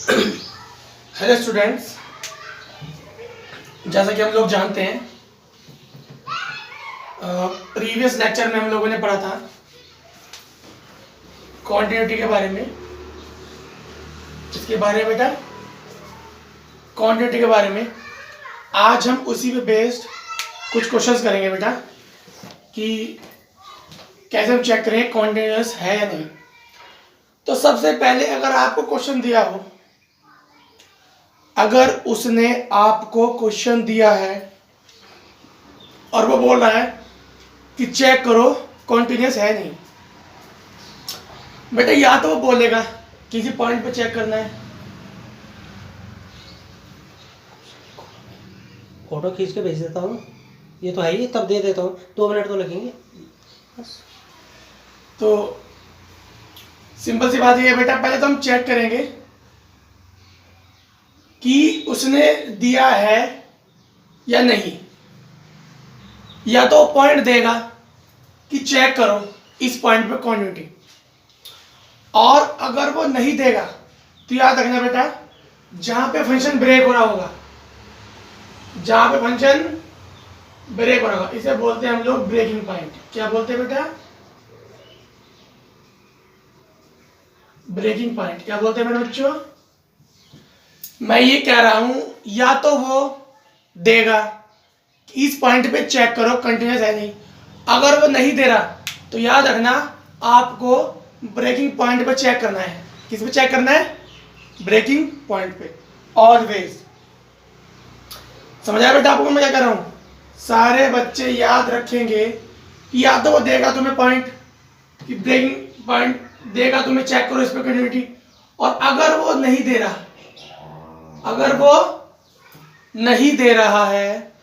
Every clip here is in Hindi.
हेलो स्टूडेंट्स, जैसा कि हम लोग जानते हैं प्रीवियस लेक्चर में हम लोगों ने पढ़ा था कॉन्टिन्यूटी के बारे में। इसके बारे में बेटा कॉन्टिन्यूटी के बारे में आज हम उसी पे बेस्ड कुछ क्वेश्चंस करेंगे बेटा कि कैसे हम चेक करें कॉन्टिन्यूअस है या नहीं। तो सबसे पहले अगर आपको क्वेश्चन दिया हो, अगर उसने आपको क्वेश्चन दिया है और वो बोल रहा है कि चेक करो कॉन्टिन्यूअस है नहीं, बेटा या तो वो बोलेगा किसी पॉइंट पे चेक करना है, फोटो खींच के भेज देता हूँ, ये तो है ही, तब दे देता हूँ, 2 मिनट तो लगेंगे बस। तो सिंपल सी बात ये है बेटा, पहले तो हम चेक करेंगे कि उसने दिया है या नहीं। या तो पॉइंट देगा कि चेक करो इस पॉइंट पे कॉन्टिन्यूटी, और अगर वो नहीं देगा तो याद रखना बेटा, जहां पे फंक्शन ब्रेक हो रहा होगा, जहां पे फंक्शन ब्रेक हो रहा होगा, इसे बोलते हैं हम लोग ब्रेकिंग पॉइंट। क्या बोलते हैं बेटा? Breaking point. क्या बोलते हैं मेरे बच्चों? मैं ये कह रहा हूं, या तो वो देगा कि इस पॉइंट पे चेक करो कंटिन्यूअस है नहीं। अगर वो नहीं दे रहा तो याद रखना आपको ब्रेकिंग पॉइंट पे चेक करना है। किस पे चेक करना है? ब्रेकिंग पॉइंट पे ऑलवेज। समझ आया बेटा आपको मैं क्या कर रहा हूं? सारे बच्चे याद रखेंगे कि या तो वो देगा तुम्हें पॉइंट कि ब्रेकिंग पॉइंट देगा, तुम्हें चेक करो इस पे कंटिन्यूटी, और अगर वो नहीं दे रहा, अगर वो नहीं दे रहा है,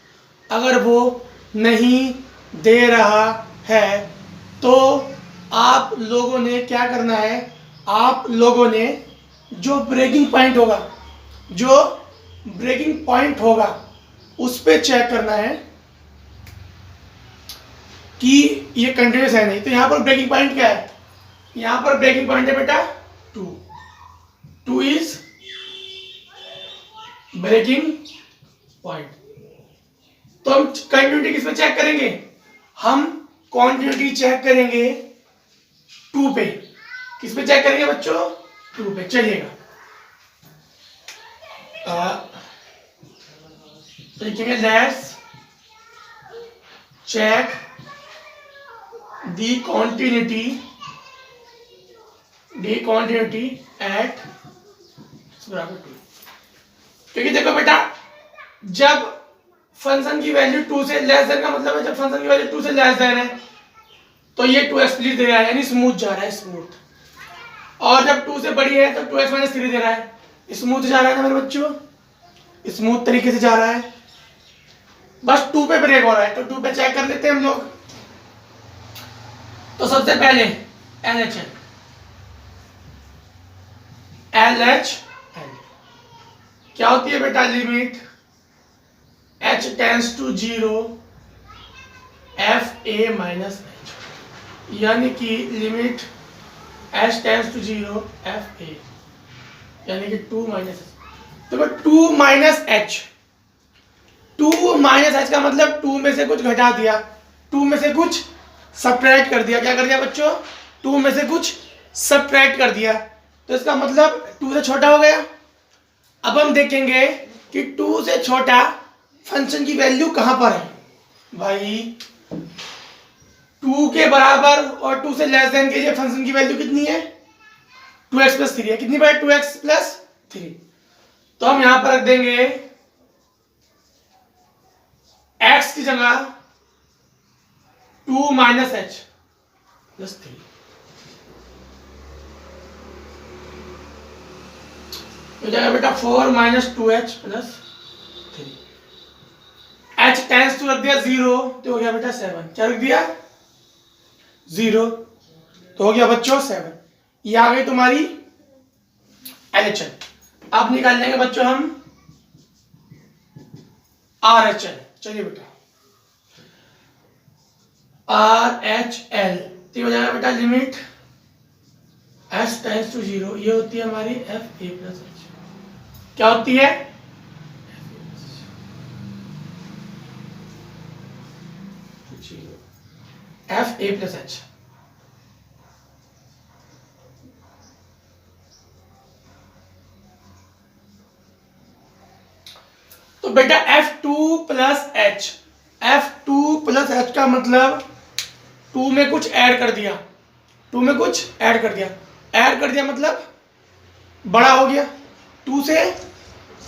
अगर वो नहीं दे रहा है तो आप लोगों ने क्या करना है? आप लोगों ने जो ब्रेकिंग पॉइंट होगा, जो ब्रेकिंग पॉइंट होगा उस पे चेक करना है कि ये कंटिन्यूअस है नहीं। तो यहां पर ब्रेकिंग पॉइंट क्या है? यहां पर ब्रेकिंग पॉइंट है बेटा 2 इज ब्रेकिंग पॉइंट। तो हम कंटिन्यूटी किस पे चेक करेंगे? हम कंटिन्यूटी चेक करेंगे 2 पे। किस पे चेक करेंगे बच्चों? 2 पे। चलिएगा लिखेंगे let's check the continuity at बराबर 2। क्योंकि देखो बेटा, जब फंक्शन की वैल्यू 2 से लेस देन का मतलब है, जब फंक्शन की वैल्यू 2 से लेस देन है तो ये 2x प्लीज दे रहा है, यानी स्मूथ जा रहा है, स्मूथ। और जब 2 से बड़ी है तो 2x माइनस 3 दे रहा है, स्मूथ जा रहा है ना मेरे बच्चों, स्मूथ तरीके से जा रहा है। बस 2 पे ब्रेक हो रहा है, तो 2 पे चेक कर लेते हैं हम लोग। तो सबसे पहले LHL क्या होती है बेटा? Limit h tends to 0 fa minus h, यानी कि limit h tends to 0 fa, यानी कि 2 माइनस h। तो 2 माइनस h, 2 माइनस h का मतलब 2 में से कुछ घटा दिया, 2 में से कुछ सब्ट्रैक्ट कर दिया। क्या कर दिया बच्चों? 2 में से कुछ सब्ट्रैक्ट कर दिया, तो इसका मतलब 2 से छोटा हो गया। अब हम देखेंगे कि 2 से छोटा फंक्शन की वैल्यू कहां पर है। भाई 2 के बराबर और 2 से लेस देन के लिए फंक्शन की वैल्यू कितनी है? 2x प्लस 3 है। कितनी बार? 2x plus 3। तो हम यहां पर रख देंगे x की जगह 2 माइनस h प्लस 3। हो जाएगा बेटा 4 minus 2h plus 3। h tends to रख दिया 0 तो हो गया बेटा 7। क्या रख दिया? 0 तो हो गया बच्चों 7। ये आ गई तुम्हारी LHL। अब निकाल लेंगे बच्चों हम RHL। चलिए बेटा RHL तो हो जाएगा बेटा लिमिट h टेंस टू 0, ये होती है हमारी fa प्लस h। क्या होती है? F A plus H. तो बेटा F2 plus H, F2 plus H का मतलब 2 में कुछ ऐड कर दिया, 2 में कुछ ऐड कर दिया, ऐड कर दिया मतलब बड़ा हो गया, 2 से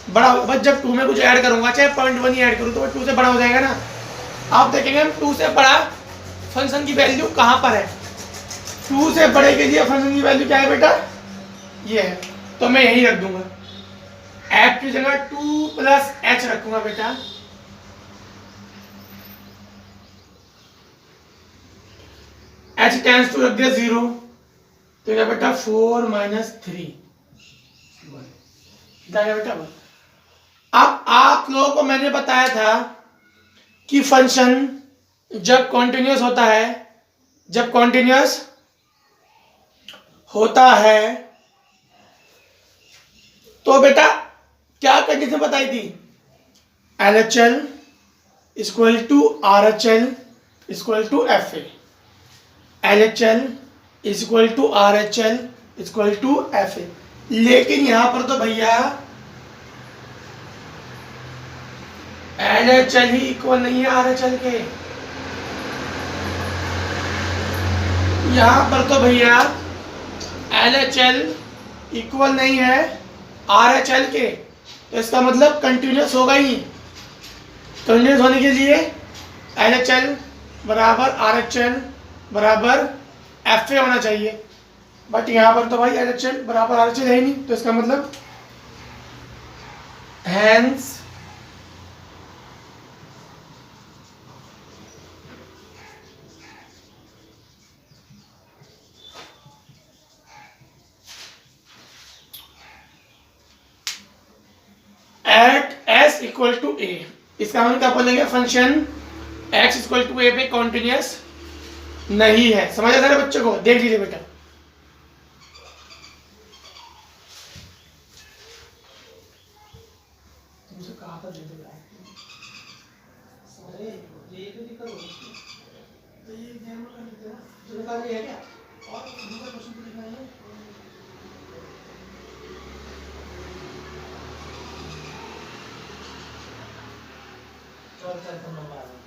बड़ा हो। बस जब 2 में कुछ ऐड करूंगा, चाहे 0.1 ही ऐड करूँ, तो 2 से बड़ा हो जाएगा ना। आप देखेंगे हम 2 से बड़ा फंक्शन की वैल्यू कहाँ पर है? 2 से बड़े के लिए फंक्शन की वैल्यू क्या है बेटा? ये है। तो मैं यही रख दूंगा, एफ की जगह 2 प्लस एच रखूंगा बेटा। एच टेंस टू रख दिया 0, तो क्या बेटा 4 माइनस 3 बेटा। अब आप लोगों को मैंने बताया था कि फंक्शन जब कॉन्टिन्यूअस होता है, जब कॉन्टिन्यूअस होता है तो बेटा क्या कंडीशन बताई थी? LHL equal to RHL equal to FA, LHL equal to RHL equal to FA। लेकिन यहां पर तो भैया LHL ही इक्वल नहीं है RHL के, यहां पर तो भैया LHL इक्वल नहीं है RHL के, तो इसका मतलब कंटिन्यूअस होगा ही। कंटिन्यूअस होने के लिए LHL बराबर RHL बराबर FA होना चाहिए, बट यहां पर तो भाई LHL बराबर RHL है ही नहीं, तो इसका मतलब hence at S equal to A, इसका हम क्या बोलेंगे? Function x equal to A पे कॉन्टिन्यूअस नहीं है। समझ आ रहा है बच्चों को? देख लीजिए बेटा, तुमसे कहा था दे दो यार। अरे ये तो दिक्कत हो रही तो ये एग्जाम में कर लेते हैं ना, है। काम ये है क्या? और दूसरा क्वेश्चन तो लिखना है। चल चल तुम नंबर आ गए।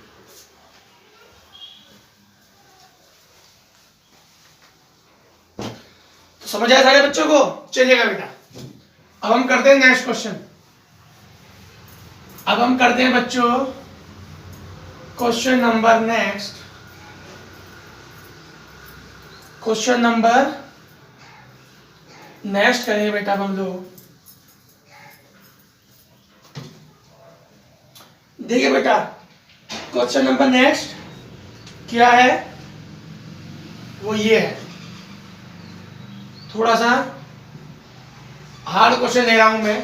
तो समझ आया सारे बच्चों को? चलिएगा बेटा, अब हम करते हैं नेक्स्ट क्वेश्चन। अब हम करते हैं बच्चों question number next, question number next करेंगे बेटा हम लोग। देखिए बेटा, क्वेश्चन नंबर नेक्स्ट क्या है? वो ये है, थोड़ा सा हार्ड क्वेश्चन ले रहा हूं मैं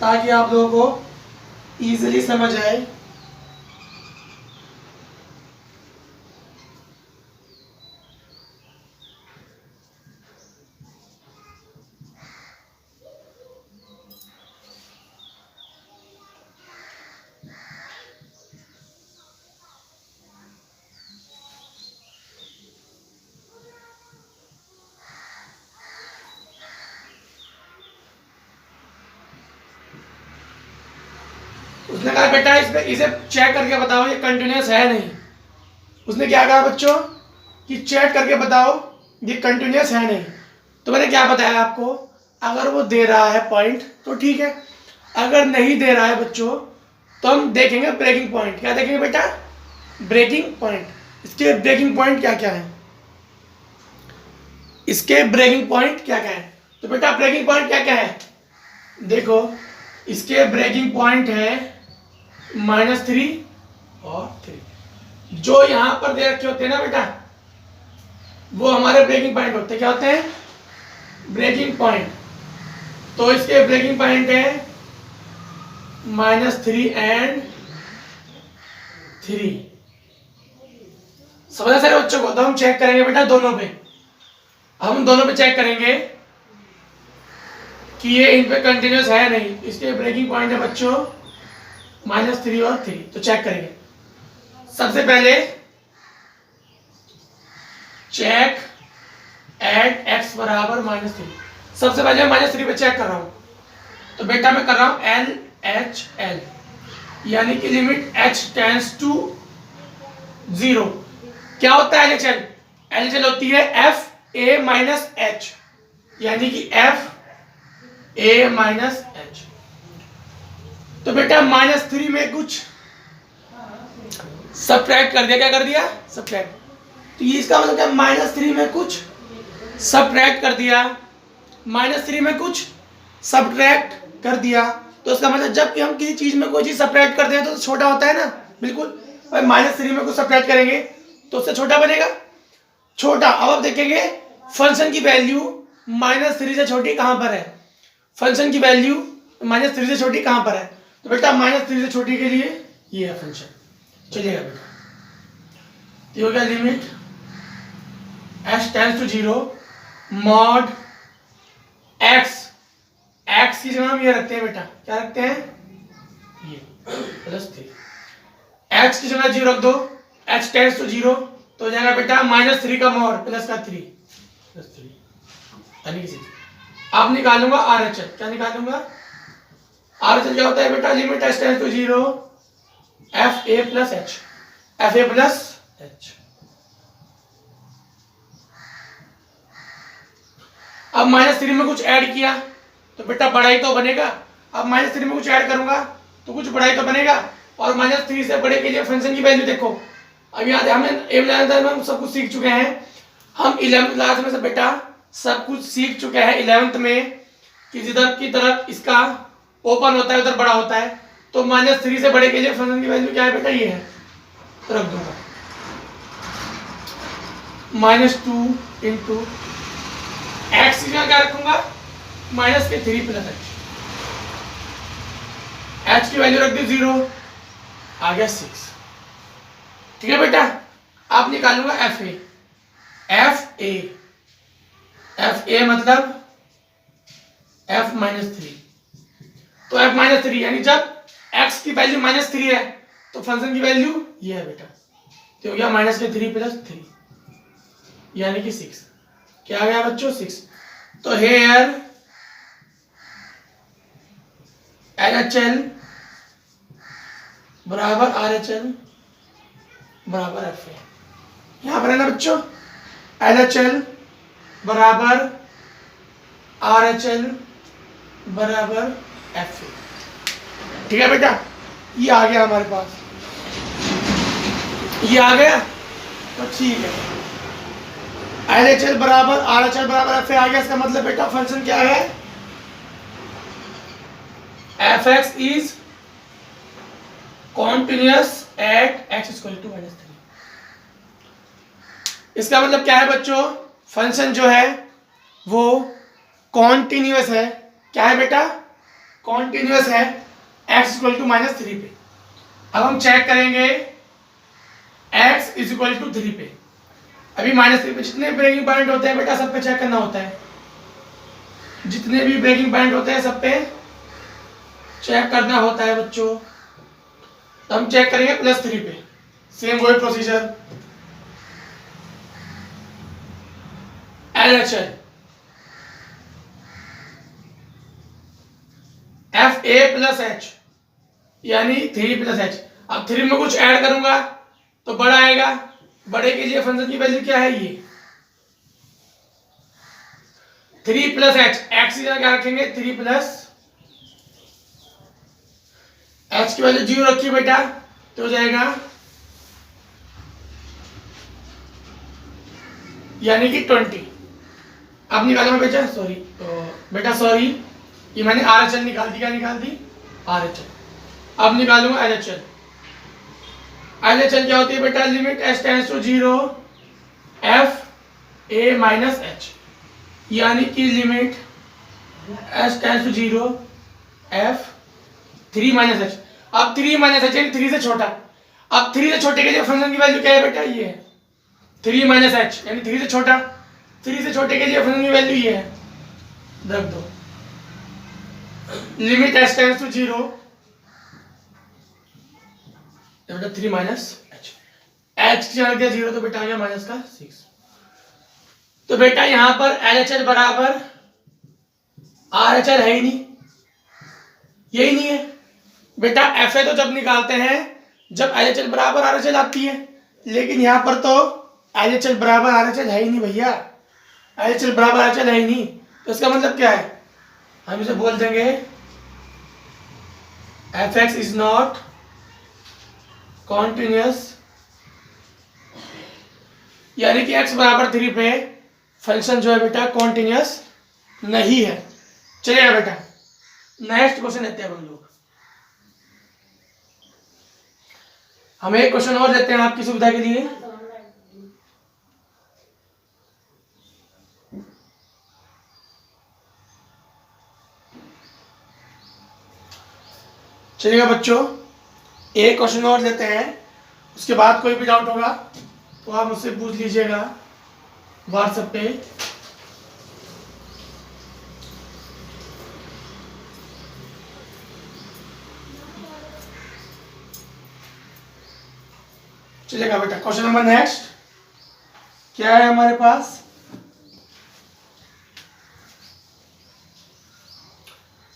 ताकि आप लोगों को इजीली समझ आए। उसने कहा बेटा इसमें इसे चेक करके बताओ ये कंटिन्यूअस है नहीं। उसने क्या कहा बच्चों कि चेक करके बताओ ये कंटिन्यूअस है नहीं। तो मैंने क्या बताया आपको, अगर वो दे रहा है पॉइंट तो ठीक है, अगर नहीं दे रहा है बच्चों तो हम देखेंगे ब्रेकिंग पॉइंट। क्या देखेंगे बेटा? Breaking point. इसके ब्रेकिंग पॉइंट क्या क्या है? इसके ब्रेकिंग पॉइंट क्या क्या है? तो बेटा ब्रेकिंग पॉइंट क्या क्या है? देखो, इसके ब्रेकिंग पॉइंट है -3 और 3। जो यहां पर दे रखे होते हैं ना बेटा, वो हमारे ब्रेकिंग पॉइंट होते हैं। क्या होते हैं? Breaking point. तो इसके ब्रेकिंग पॉइंट है -3 एंड 3। समझा सारे बच्चों को? तो हम चेक करेंगे बेटा दोनों पे, हम दोनों पे चेक करेंगे। कि ये इन पे कंटिन्यूस है नहीं, इसके ब्रेकिंग पॉइंट है बच्चों -3 और 3। तो चेक करेंगे। सबसे पहले चेक एट x बराबर -3। सबसे पहले मैं -3 पे चेक कर रहा हूं, तो बेटा मैं कर रहा हूं LHL, यानी कि लिमिट h टेंड्स टू 0। क्या होता है LHL? LHL होती है FA माइनस H, यानी कि FA माइनस H। तो बेटा -3 में कुछ सब्ट्रैक्ट कर दिया। क्या कर दिया? सब्ट्रैक्ट। तो ये इसका मतलब क्या? -3 में कुछ सब्ट्रैक्ट कर दिया। -3 में कुछ सब्ट्रैक्ट कर दिया, तो उसका मतलब जब कि हम किसी चीज में कोई चीज सब्ट्रैक्ट करते हैं तो छोटा होता है ना, बिल्कुल। भाई -3 में कुछ सब्ट्रैक्ट करेंगे तो उससे छोटा बनेगा, छोटा। अब आप देखेंगे फंक्शन की वैल्यू -3 से छोटी कहां पर है? फंक्शन की वैल्यू -3 से छोटी कहां पर है? तो बेटा -3 से छोटी के लिए ये है फंक्शन। चलिएगा बेटा, तो हो गया limit h tends to 0 mod x की जगह हम ये रखते हैं बेटा, क्या रखते हैं? ये +3। x की जगह 0 रख दो, h टेंड्स टू 0, तो हो जाएगा बेटा -3 का मॉड प्लस का 3 +3, यानी कि 6। अब निकालूंगा RHL। क्या निकालूंगा? RHL क्या होता है बेटा? Limit h tends to 0 FA plus H, FA plus H। अब -3 में कुछ ऐड किया तो बेटा बड़ा ही तो बनेगा। अब -3 में कुछ ऐड करूंगा तो कुछ बड़ा ही तो बनेगा। और -3 से बड़े के लिए फंक्शन की वैल्यू देखो। अब याद है हमें 11th में हम सब कुछ सीख चुके हैं। हम 11th क्लास में से बेटा सब कुछ सीख चुके हैं 11th में कि जिधर की तरफ इसका ओपन होता है उधर बड़ा होता है। तो -3 से बड़े के लिए फंक्शन की वैल्यू क्या है बेटा? ये है, तो रख दूंगा -2 इंटू x की जगह क्या रखूंगा? -3 प्लस h की वैल्यू रख दी 0, आ गया 6। ठीक है बेटा। आप निकालूंगा FA। FA मतलब F -3। तो F -3 यानी जब x की वैल्यू -3 है तो फंक्शन की वैल्यू ये है बेटा, तो हो गया -3 प्लस 3, यानी कि 6। क्या आ गया बच्चों? 6। तो हेयर LHL बराबर RHL बराबर FA। यहां पर है ना बच्चों, LHL बराबर RHL बराबर FA। ठीक है बेटा, ये आ गया हमारे पास, ये आ गया। तो ठीक है, LHL बराबर RHL बराबर FA आ गया। इसका मतलब बेटा फंक्शन क्या है? fx is continuous at x equal to -3। इसका मतलब क्या है बच्चों? फंक्शन जो है वो कॉन्टिन्यूअस है। क्या है बेटा? कॉन्टिन्यूअस है x इक्वल टू -3 पे। अब हम चेक करेंगे x इज इक्वल टू 3 पे। अभी -3 पे जितने ब्रेकिंग पॉइंट होते हैं बेटा सब पे चेक करना होता है। जितने भी ब्रेकिंग पॉइंट होते हैं सब पे चेक करना होता है बच्चों। तो हम चेक करेंगे +3 पे, सेम वही procedure. LHL FA plus H यानी 3 प्लस H। अब 3 में कुछ ऐड करूंगा तो बड़ा आएगा। बड़े के लिए फंक्शन की वैल्यू क्या है? ये 3 प्लस H। X की जगह क्या रखेंगे? 3 प्लस H की वैल्यू 0 रखिए बेटा, तो हो जाएगा यानी कि 20। अब निकालो मैं बेटा, सॉरी बेटा सॉरी, ये मैंने RHL निकाल दी। क्या निकाल दी? RHL। अब निकालूंगा LHL। LHL क्या होती है बेटा? Limit h tends to 0 FA minus H, यानी कि limit h tends to 0 F3 minus H। अब 3 माइनस H यानी 3 से छोटा। अब 3 से छोटे के लिए फंक्शन की वैल्यू क्या है बेटा? ये है 3 माइनस H यानी 3 से छोटा। 3 से छोटे के लिए फंक्शन की वैल्यू ये है, रख दो। लिमिट एच टेंड्स टू 0, बेटा 3 माइनस एच, एच चल गया 0 तो बेटा आ गया माइनस का 6। तो बेटा यहां पर एल एच एल बराबर आर एच एल है ही नहीं, यही नहीं है बेटा। एफ ए तो जब निकालते हैं जब एल एच एल बराबर आर एच एल आती है, लेकिन यहां पर तो एल एच एल बराबर आर एच एल है ही नहीं भैया, एल एच एल बराबर आर एच एल है ही नहीं। तो इसका मतलब क्या है, हम इसे बोल देंगे F x is not continuous, यानी कि x बराबर 3 पे फंक्शन जो है बेटा कॉन्टिन्यूस नहीं है। चलिए बेटा नेक्स्ट क्वेश्चन लेते हैं हम लोग। हम एक क्वेश्चन और लेते हैं आपकी सुविधा के लिए। चलिएगा बच्चों, एक क्वेश्चन और लेते हैं, उसके बाद कोई भी डाउट होगा तो आप मुझसे पूछ लीजिएगा व्हाट्सएप पे। चलेगा बेटा, क्वेश्चन नंबर नेक्स्ट क्या है हमारे पास।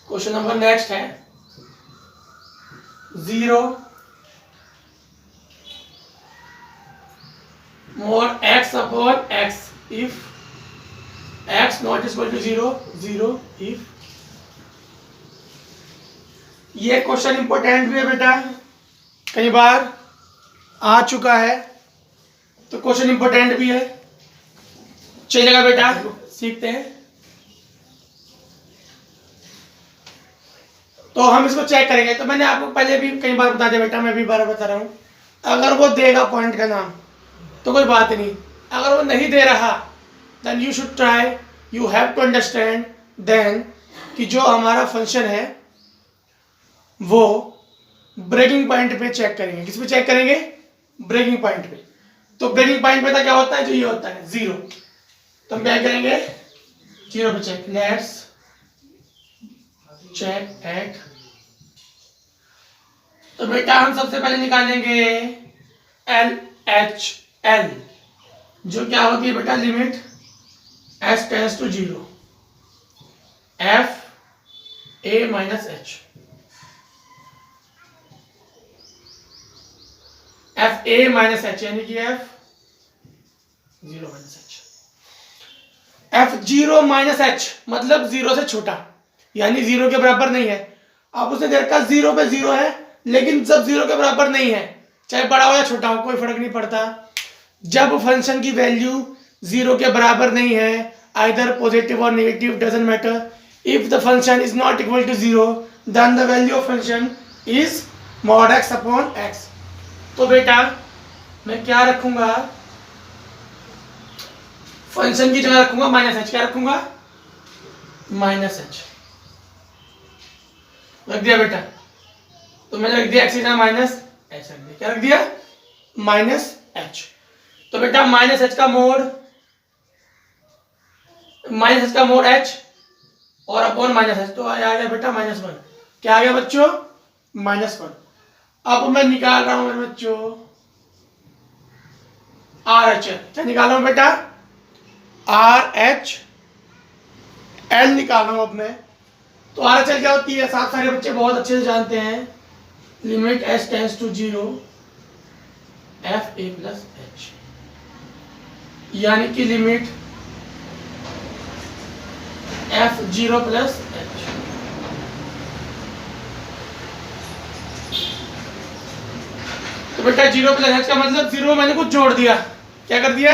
क्वेश्चन नंबर नेक्स्ट है 0 mod x upon x if x not is equal to 0, 0 if। ये क्वेश्चन इंपॉर्टेंट भी है बेटा, कई बार आ चुका है, तो क्वेश्चन इंपॉर्टेंट भी है। चलेगा बेटा सीखते हैं। तो हम इसको चेक करेंगे। तो मैंने आपको पहले भी कई बार बता दिया बेटा, मैं भी बार बता रहा हूं, अगर वो देगा पॉइंट का नाम तो कोई बात नहीं, अगर वो नहीं दे रहा then you should try, you have to understand then कि जो हमारा फंक्शन है वो ब्रेकिंग पॉइंट पे चेक करेंगे। किस पे चेक करेंगे, ब्रेकिंग पॉइंट पे। तो ब्रेकिंग पॉइंट पे क्या होता है, जो ये होता है 0, तो हम क्या करेंगे 0 पे चेक। लेट्स चेक एट, तो बेटा हम सबसे पहले निकालेंगे एल एच एल, जो क्या होती है बेटा limit H tends to 0 F A minus H, F A minus H यानी कि F 0 minus H. F 0 minus H मतलब 0 से छोटा, यानी 0 के बराबर नहीं है। अब उसने देखा 0 पे 0 है, लेकिन जब 0 के बराबर नहीं है, चाहे बड़ा हो या छोटा हो कोई फर्क नहीं पड़ता। जब फंक्शन की वैल्यू 0 के बराबर नहीं है, आइदर पॉजिटिव और negative doesn't matter, if the function is not equal to 0 then the value of function is mod X upon X. तो बेटा मैं क्या रखूंगा, फंक्शन की जगह रखूंगा माइनस एच। क्या रखूंगा, माइनस एच रख दिया बेटा। तो मैंने रख दिया एक्स की जगह माइनस एच रख दिया। क्या रख दिया, माइनस एच। तो बेटा माइनस एच का मोड, माइनस एच का मोड एच और अपॉन माइनस एच, तो आ गया बेटा -1। क्या आ गया बच्चों, -1। अब मैं निकाल रहा हूं मेरे बच्चों आर एच एल। क्या निकाल रहा हूं बेटा, आर एच एल निकाल रहा हूं अब मैं। तो आर एच एल क्या होती है, सारे बच्चे बहुत अच्छे से जानते हैं, limit H tends to 0 F A plus H, यानी कि लिमिट एफ 0 प्लस एच। तो बेटा 0 प्लस एच का मतलब 0 मैंने कुछ जोड़ दिया। क्या कर दिया,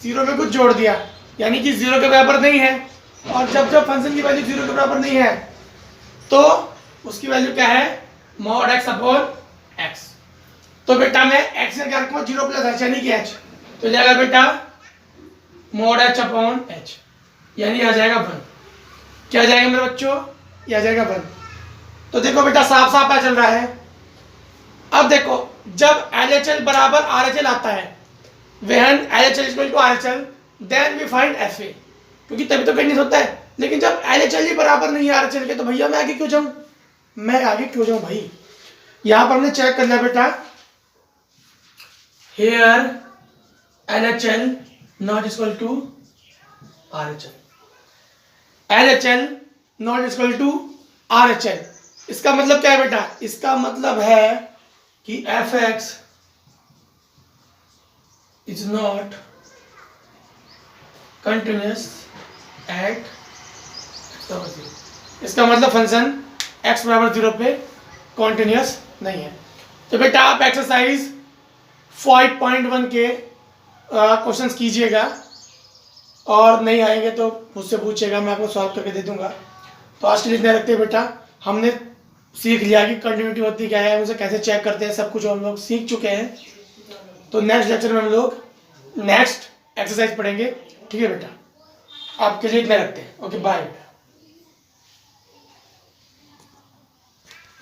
0 में कुछ जोड़ दिया, यानी कि 0 के बराबर नहीं है। और जब जब फंक्शन की वैल्यू 0 के बराबर नहीं है तो उसकी वैल्यू क्या है, मॉड एक्स अपॉन एक्स। तो बेटा मैं एक्स में क्या रखूंगा, 0 प्लस एच यानी कि एच, तो जाएगा बेटा मॉड एच अपॉन एच, यानी आ जाएगा 1। क्या आ जाएगा मेरे बच्चों, ये आ जाएगा 1। तो देखो बेटा साफ साफ पता चल रहा है। अब देखो जब LHL बराबर RHL आता है, when LHL is equal to RHL then we find FA, क्योंकि तभी तो कंटिन्यूस होता है। लेकिन जब LHL ही बराबर नहीं है RHL के, तो भैया मैं आगे क्यों जाऊं, भाई। यहां पर हमने चेक कर लिया बेटा, here LHL not equal to RHL, LHL not equal to RHL। इसका मतलब क्या है बेटा, इसका मतलब है कि fx is not continuous at x, इसका मतलब फंक्शन x बराबर 0 पे कॉन्टिन्यूस नहीं है। तो बेटा आप एक्सरसाइज 5.1 के क्वेश्चंस कीजिएगा, और नहीं आएंगे तो मुझसे पूछिएगा, मैं आपको सॉल्व करके दे दूंगा। तो आज के लिए इतना रखते हैं बेटा, हमने सीख लिया कि कंटिन्यूटी होती क्या है, उसे कैसे चेक करते हैं, सब कुछ हम लोग सीख चुके हैं। तो नेक्स्ट लेक्चर में हम लोग नेक्स्ट एक्सरसाइज पढ़ेंगे, ठीक है बेटा। आपके लिए इतना रखते हैं, ओके बाय।